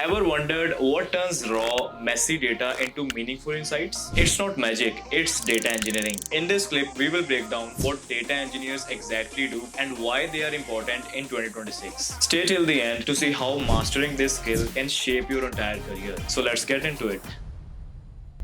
Ever wondered what turns raw, messy data into meaningful insights? It's not magic, it's data engineering. In this clip, we will break down what data engineers exactly do and why they are important in 2026. Stay till the end to see how mastering this skill can shape your entire career. So let's get into it.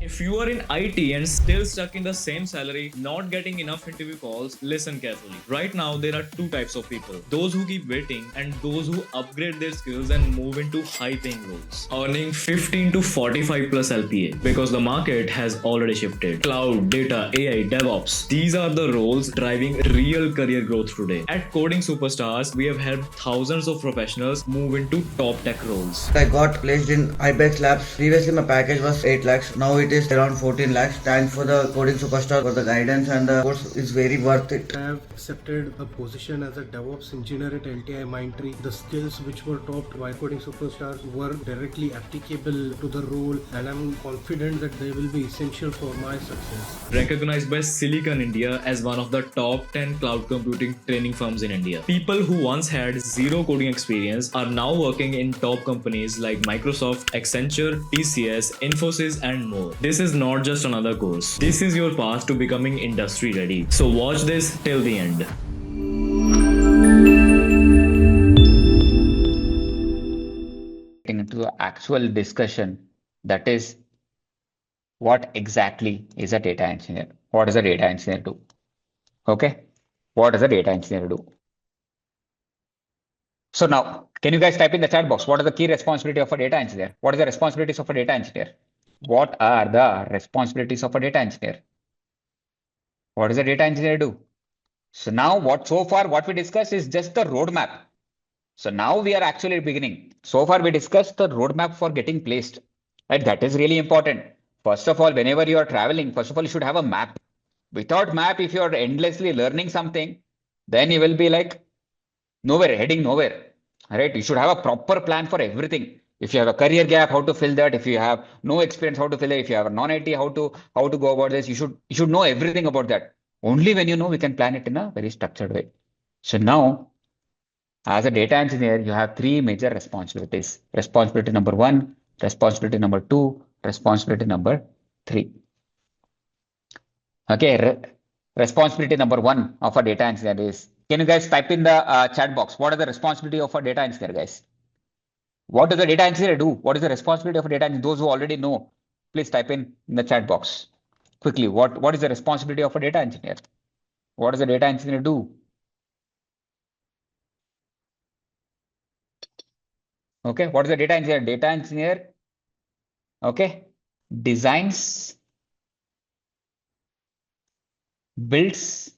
If you are in IT and still stuck in the same salary, not getting enough interview calls, listen carefully. Right now, there are two types of people: those who keep waiting and those who upgrade their skills and move into high paying roles, earning 15 to 45 plus LPA because the market has already shifted. Cloud, data, AI, DevOps. These are the roles driving real career growth today. At Coding Superstars, we have helped thousands of professionals move into top tech roles. I got placed in IBEX Labs. Previously, my package was 8 lakhs. Now it is around 14 lakhs. Thanks for the Coding Superstar for the guidance, and the course is very worth it. I have accepted a position as a DevOps engineer at LTI Mindtree. The skills which were taught by Coding Superstar were directly applicable to the role, and I'm confident that they will be essential for my success. Recognized by Silicon India as one of the top 10 cloud computing training firms in India. People who once had zero coding experience are now working in top companies like Microsoft, Accenture, TCS, Infosys, and more. This is not just another course. This is your path to becoming industry ready. So watch this till the end. Into the actual discussion, that is, what exactly is a data engineer? What does a data engineer do? Okay, what does a data engineer do? So now, can you guys type in the chat box? What are the key responsibility of a data engineer? What are the responsibilities of a data engineer? What are the responsibilities of a data engineer? What does a data engineer do? So now what we discussed is just the roadmap. So now we are actually beginning. So far we discussed the roadmap for getting placed. Right? That is really important. First of all, whenever you are traveling, first of all, you should have a map. Without map, if you are endlessly learning something, then you will be like nowhere, heading nowhere. Right? You should have a proper plan for everything. If you have a career gap, how to fill that? If you have no experience, how to fill it? If you have a non-IT, how to go about this? You should know everything about that. Only when you know, we can plan it in a very structured way. So now, as a data engineer, you have three major responsibilities. Responsibility number 1, responsibility number 2, responsibility number 3. Okay, responsibility number 1 of a data engineer is, can you guys type in the chat box? What are the responsibility of a data engineer, guys? What does a data engineer do? What is the responsibility of a data engineer? Those who already know, please type in the chat box quickly. What is the responsibility of a data engineer? What does a data engineer do? Okay, what is a data engineer? Data engineer, okay, designs, builds,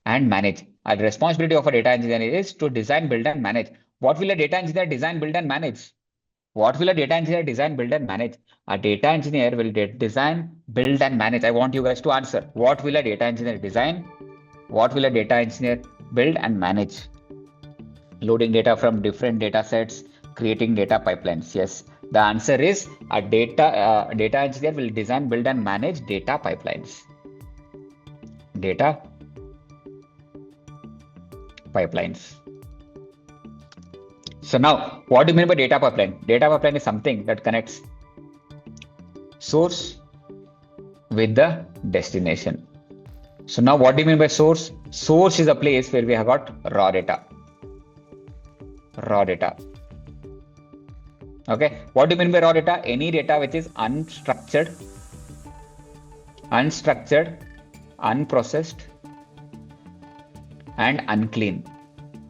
and manage. The responsibility of a data engineer is to design, build, and manage. What will a data engineer design, build, and manage? What will a data engineer design, build, and manage? A data engineer will design, build, and manage. I want you guys to answer. What will a data engineer design? What will a data engineer build and manage? Loading data from different data sets, creating data pipelines. Yes, the answer is a data engineer will design, build, and manage data pipelines. Data pipelines. So now, what do you mean by data pipeline? Data pipeline is something that connects source with the destination. So now, what do you mean by source? Source is a place where we have got raw data. Raw data. Okay, what do you mean by raw data? Any data which is unstructured, unprocessed, and unclean.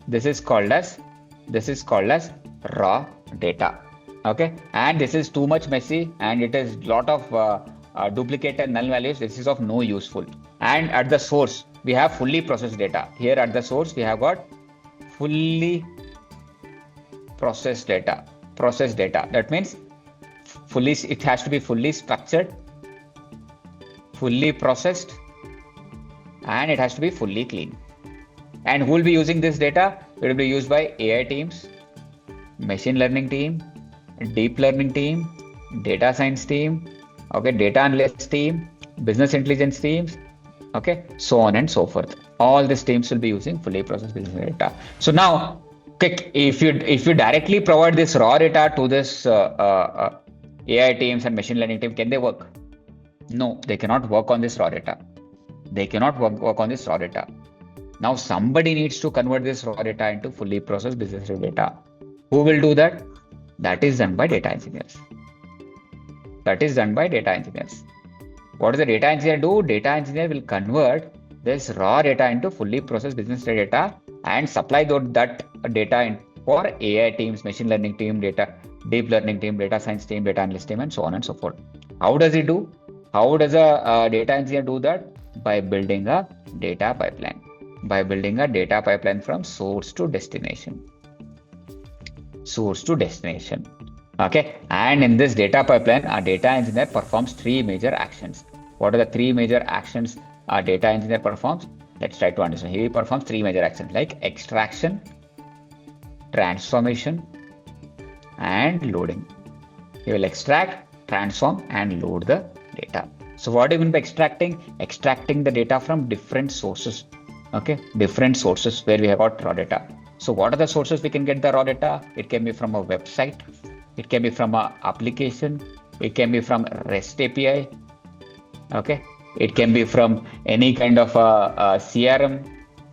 This is called as raw data. Okay, and this is too much messy, and it is lot of duplicate and null values. This is of no useful. And at the source, we have fully processed data. Here at the source, we have got fully processed data. That means it has to be fully structured, fully processed, and it has to be fully clean. And who will be using this data? It will be used by AI teams, machine learning team, deep learning team, data science team, okay, data analyst team, business intelligence teams, okay, so on and so forth. All these teams will be using fully processed business data. So now, quick, if you directly provide this raw data to this AI teams and machine learning team, can they work? No, they cannot work on this raw data. They cannot work on this raw data. Now somebody needs to convert this raw data into fully processed business data. Who will do that? That is done by data engineers. That is done by data engineers. What does the data engineer do? Data engineer will convert this raw data into fully processed business data and supply that data for AI teams, machine learning team, deep learning team, data science team, data analyst team, and so on and so forth. How does he do? How does a data engineer do that? By building a data pipeline. By building a data pipeline from source to destination. Source to destination. Okay. And in this data pipeline, our data engineer performs 3 major actions. What are the 3 major actions our data engineer performs? Let's try to understand. He performs 3 major actions like extraction, transformation, and loading. He will extract, transform, and load the data. So what do you mean by extracting? Extracting the data from different sources. Okay, different sources where we have got raw data. So what are the sources we can get the raw data? It can be from a website. It can be from an application. It can be from REST API. Okay, it can be from any kind of a CRM.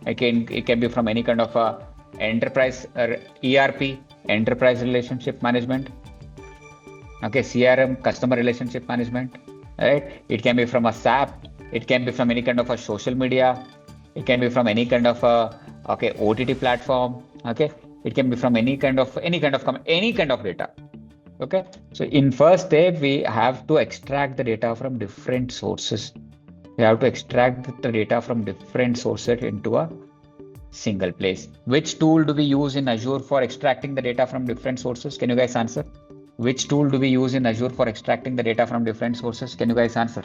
It can be from any kind of a enterprise ERP, enterprise relationship management. Okay, CRM, customer relationship management. Right? It can be from a SAP. It can be from any kind of a social media. It can be from any kind of a OTT platform. Okay, it can be from any kind of data. Okay, so in first step we have to extract the data from different sources. We have to extract the data from different sources into a single place. Which tool do we use in Azure for extracting the data from different sources? Can you guys answer? Which tool do we use in Azure for extracting the data from different sources? Can you guys answer?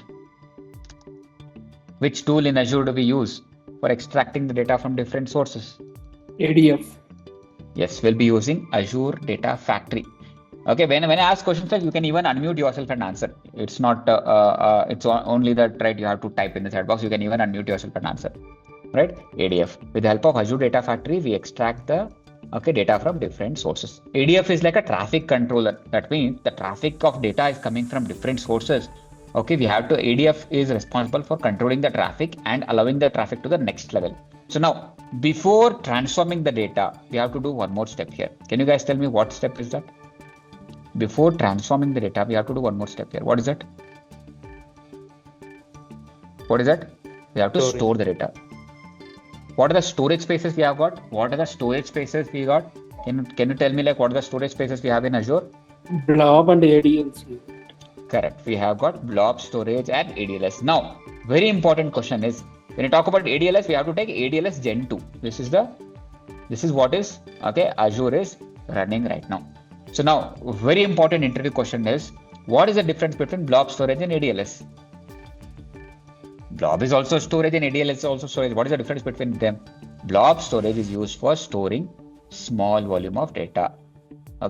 Which tool in Azure do we use for extracting the data from different sources? ADF. Yes, we'll be using Azure Data Factory. Okay, when I ask questions, you can even unmute yourself and answer. It's not, it's only that, right? You have to type in the chat box. You can even unmute yourself and answer, right? ADF. With the help of Azure Data Factory, we extract the data from different sources. ADF is like a traffic controller. That means the traffic of data is coming from different sources. Okay, ADF is responsible for controlling the traffic and allowing the traffic to the next level. So now, before transforming the data, we have to do one more step here. Can you guys tell me what step is that? Before transforming the data, we have to do one more step here. What is it? What is that? We have to store the data. What are the storage spaces we have got? What are the storage spaces we got? Can you tell me like what are the storage spaces we have in Azure? Blob and ADLS. Correct. We have got blob storage and ADLS. Now, very important question is when you talk about ADLS, we have to take ADLS Gen 2. This is what is Azure is running right now. So now, very important interview question is, what is the difference between blob storage and ADLS? Blob is also storage and ADLS is also storage. What is the difference between them? Blob storage is used for storing small volume of data,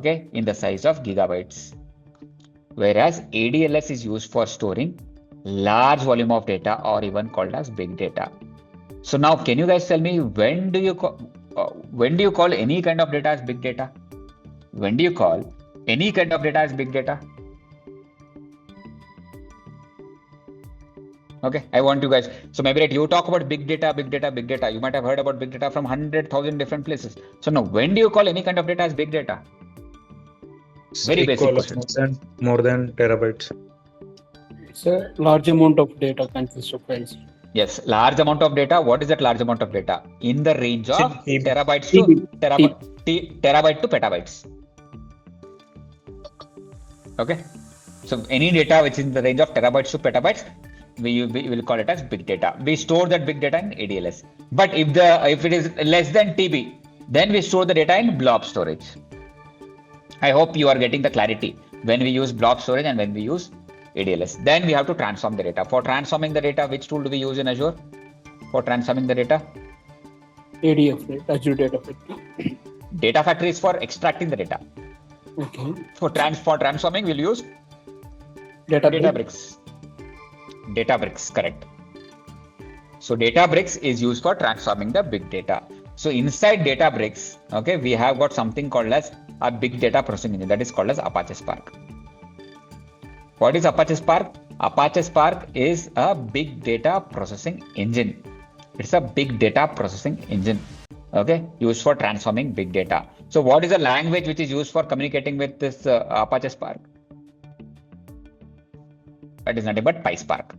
in the size of gigabytes. Whereas ADLS is used for storing large volume of data or even called as big data. So now, can you guys tell me when do you call any kind of data as big data? When do you call any kind of data as big data? Okay, I want you guys. So maybe you talk about big data. You might have heard about big data from 100,000 different places. So now, when do you call any kind of data as big data? Very basic question. More than terabytes. It's a large amount of data consists of files. Yes, large amount of data. What is that large amount of data? In the range of terabytes to petabytes. Okay, so any data which is in the range of terabytes to petabytes, we will call it as big data. We store that big data in ADLS. But if it is less than TB, then we store the data in blob storage. I hope you are getting the clarity when we use blob storage and when we use ADLS. Then we have to transform the data. For transforming the data, which tool do we use in Azure? For transforming the data? ADF, right? Azure Data Factory. Data Factory is for extracting the data. Okay. For transforming, we'll use Databricks. Databricks, correct. So Databricks is used for transforming the big data. So inside Databricks, okay, we have got something called as a big data processing engine that is called as Apache Spark. What is Apache Spark? Apache Spark is a big data processing engine. It's a big data processing engine, okay, used for transforming big data. So what is the language which is used for communicating with this Apache Spark? That is nothing but PySpark.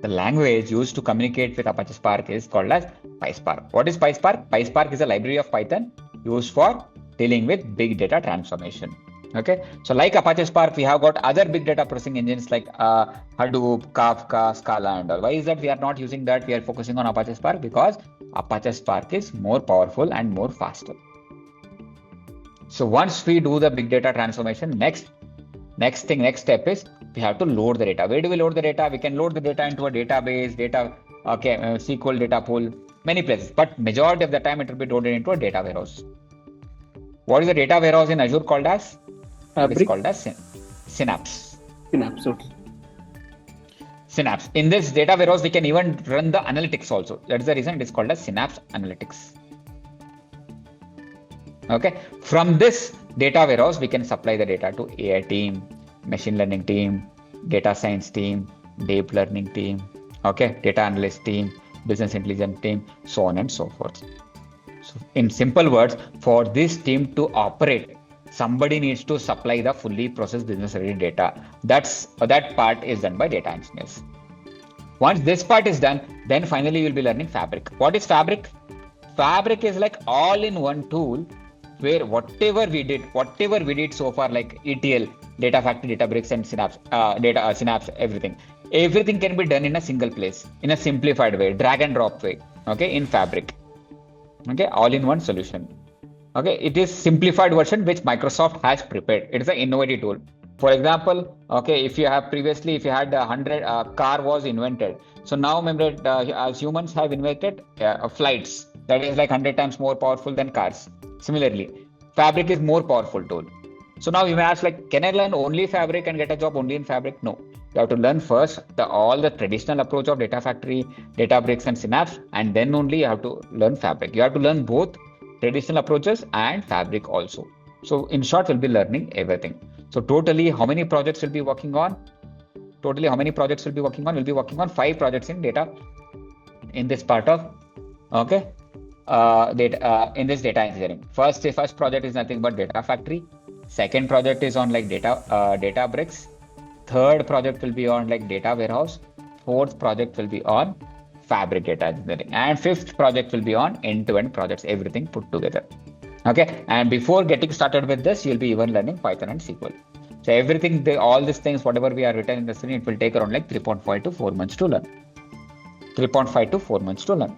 The language used to communicate with Apache Spark is called as PySpark. What is PySpark? PySpark is a library of Python used for dealing with big data transformation. Okay, so like Apache Spark, we have got other big data processing engines like Hadoop, Kafka, Scala, and all. Why is that we are not using that? We are focusing on Apache Spark because Apache Spark is more powerful and more faster. So once we do the big data transformation, next step is we have to load the data. Where do we load the data? We can load the data into a database, SQL data pool, many places. But majority of the time it will be loaded into a data warehouse. What is the data warehouse in Azure called as? It is called as Synapse. Synapse, okay. Synapse. In this data warehouse, we can even run the analytics also. That is the reason it is called as Synapse Analytics. Okay. From this data warehouse, we can supply the data to AI team, machine learning team, data science team, deep learning team, okay, data analyst team, business intelligence team, so on and so forth. So in simple words, for this team to operate, somebody needs to supply the fully processed business ready data. That part is done by data engineers. Once this part is done, then finally you'll be learning Fabric. What is Fabric? Fabric is like all-in-one tool where whatever we did so far, like ETL, Data Factory, Databricks, and Synapse, Synapse, everything can be done in a single place, in a simplified way, drag and drop way, okay, in Fabric. Okay, all-in-one solution. Okay, it is simplified version which Microsoft has prepared. It is an innovative tool. For example, okay, if you had 100 car was invented. So now remember, as humans have invented flights that is like 100 times more powerful than cars. Similarly, Fabric is more powerful tool. So now you may ask, like, can I learn only Fabric and get a job only in Fabric? No. You have to learn first all the traditional approach of Data Factory, Databricks, and Synapse, and then only you have to learn Fabric. You have to learn both traditional approaches and Fabric also. So in short, we'll be learning everything. So totally, how many projects we'll be working on? We'll be working on 5 projects in data in this part of, okay, in this data engineering. First project is nothing but Data Factory. Second project is on like Databricks. Third project will be on like data warehouse. Fourth project will be on Fabric data engineering. And fifth project will be on end-to-end projects, everything put together. Okay. And before getting started with this, you'll be even learning Python and SQL. So everything, all these things, whatever we are written in the screen, it will take around like 3.5 to 4 months to learn. 3.5 to 4 months to learn.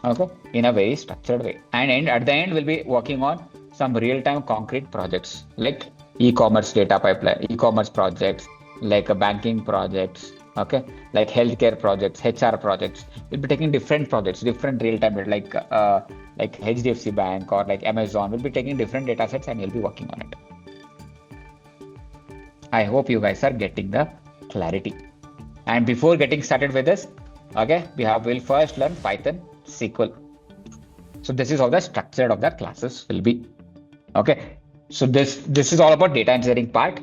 Okay. In a very structured way. And at the end, we'll be working on some real-time concrete projects like e-commerce data pipeline, e-commerce projects, like banking projects, okay, like healthcare projects, HR projects. We'll be taking different projects, different real-time, like HDFC Bank or like Amazon. We'll be taking different data sets and you'll be working on it. I hope you guys are getting the clarity. And before getting started with this, okay, we'll first learn Python, SQL. So this is how the structure of the classes will be. Okay, so this is all about data engineering part.